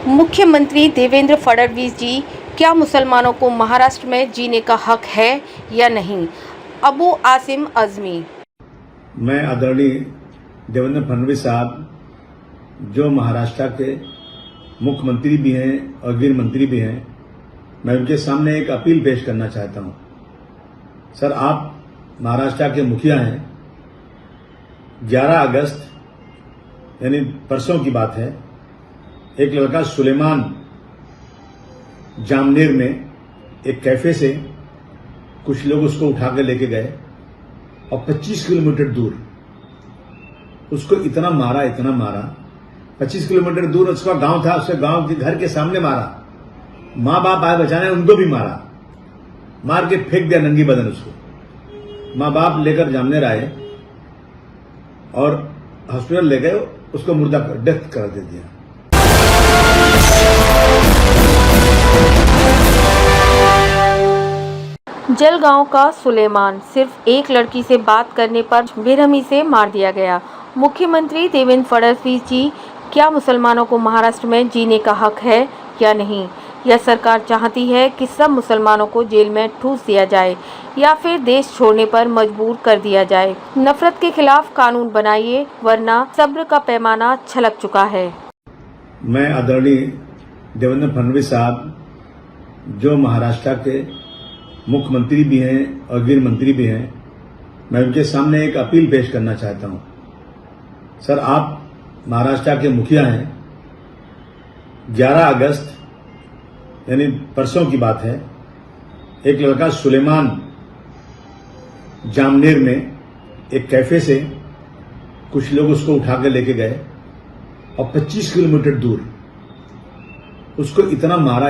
मुख्यमंत्री देवेंद्र फडणवीस जी, क्या मुसलमानों को महाराष्ट्र में जीने का हक है या नहीं? अबू आसिम अजमी। मैं आदरणीय देवेंद्र फडणवीस साहब जो महाराष्ट्र के मुख्यमंत्री भी हैं और गृह मंत्री भी हैं, मैं उनके सामने एक अपील पेश करना चाहता हूं। सर, आप महाराष्ट्र के मुखिया हैं। 11 अगस्त यानी परसों की बात है, एक लड़का सुलेमान जामनेर में एक कैफे से कुछ लोग उसको उठाकर लेके गए और 25 किलोमीटर दूर उसको इतना मारा 25 किलोमीटर दूर उसका गांव था, उसके गांव के घर के सामने मारा। माँ बाप आए बचाने, उनको भी मार के फेंक दिया नंगी बदन उसको। माँ बाप लेकर जामनेर आए और हॉस्पिटल ले गए, उसको मुर्दा डेथ कर दे दिया। जलगांव का सुलेमान सिर्फ एक लड़की से बात करने पर बेरहमी से मार दिया गया। मुख्यमंत्री देवेंद्र फडणवीस जी, क्या मुसलमानों को महाराष्ट्र में जीने का हक है या नहीं? यह सरकार चाहती है कि सब मुसलमानों को जेल में ठूस दिया जाए या फिर देश छोड़ने पर मजबूर कर दिया जाए। नफरत के खिलाफ कानून बनाइए, वरना सब्र का पैमाना छलक चुका है। मैं आदरणीय देवेंद्र फडणवीस साहब जो महाराष्ट्र के मुख्यमंत्री भी हैं और गृह मंत्री भी हैं, मैं उनके सामने एक अपील पेश करना चाहता हूं। सर, आप महाराष्ट्र के मुखिया हैं। 11 अगस्त यानी परसों की बात है, एक लड़का सुलेमान जामनेर में एक कैफे से कुछ लोग उसको उठाकर लेके गए और 25 किलोमीटर दूर उसको इतना मारा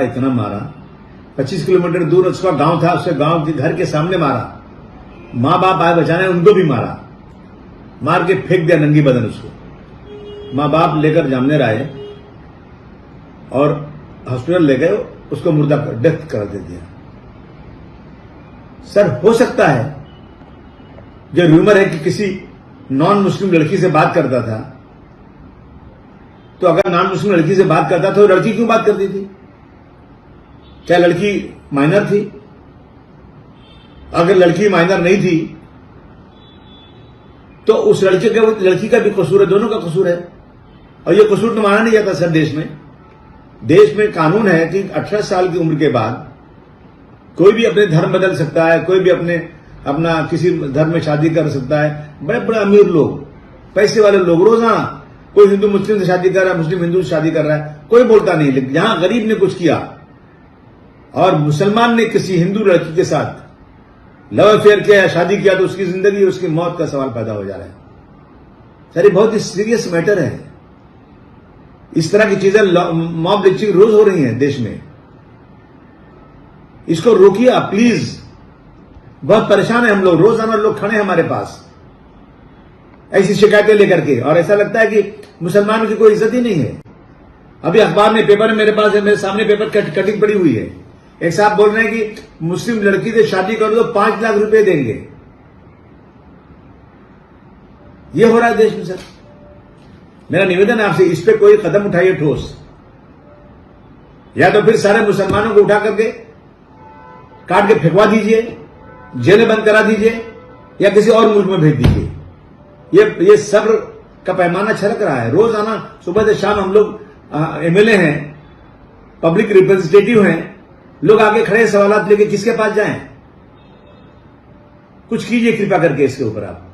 25 किलोमीटर दूर उसका गांव था, उसके गांव के घर के सामने मारा। माँ बाप आए बचाने, उनको भी मार के फेंक दिया नंगी बदन उसको। माँ बाप लेकर जामनेर आए और हॉस्पिटल ले गए, उसको मुर्दा डेथ कर दे दिया। सर, हो सकता है जो रूमर है कि किसी नॉन मुस्लिम लड़की से बात करता था, तो अगर नॉन मुस्लिम लड़की से बात करता तो लड़की क्यों बात करती थी? क्या लड़की माइनर थी? अगर लड़की माइनर नहीं थी तो उस लड़की का भी कसूर है, दोनों का कसूर है। और यह कसूर तो माना नहीं जाता सर। देश में कानून है कि 18 साल की उम्र के बाद कोई भी अपने धर्म बदल सकता है, कोई भी अपना किसी धर्म में शादी कर सकता है। बड़े बड़े अमीर लोग, पैसे वाले लोग रोजाना कोई हिंदू मुस्लिम से शादी कर रहा है, मुस्लिम हिंदू से शादी कर रहा है, कोई बोलता नहीं। लेकिन जहां गरीब ने कुछ किया और मुसलमान ने किसी हिंदू लड़की के साथ लव अफेयर किया या शादी किया, तो उसकी जिंदगी, उसकी मौत का सवाल पैदा हो जा रहा है। सर, ये बहुत ही सीरियस मैटर है। इस तरह की चीजें, मॉब लिंचिंग रोज हो रही हैं देश में। इसको रोकिए प्लीज। बहुत परेशान है हम लोग, रोजाना लोग खड़े हैं हमारे पास ऐसी शिकायतें लेकर के, और ऐसा लगता है कि मुसलमानों की कोई इज्जत ही नहीं है। अभी अखबार में, पेपर में मेरे पास है, मेरे सामने पेपर कटिंग पड़ी हुई है। एक साहब बोल रहे हैं कि मुस्लिम लड़की से शादी कर दो 5 लाख रुपए देंगे। ये हो रहा है देश में सर। मेरा निवेदन है आपसे, इस पे कोई कदम उठाइए ठोस, या तो फिर सारे मुसलमानों को उठा करके काट के फेंकवा दीजिए, जेलें बंद करा दीजिए, या किसी और मुल्क में भेज दीजिए। ये सब्र का पैमाना छलक रहा है। रोजाना सुबह से शाम हम लोग एमएलए हैं, पब्लिक रिप्रेजेंटेटिव हैं, लोग आगे खड़े सवालात लेके किसके पास जाएं? कुछ कीजिए कृपा करके इसके ऊपर आप।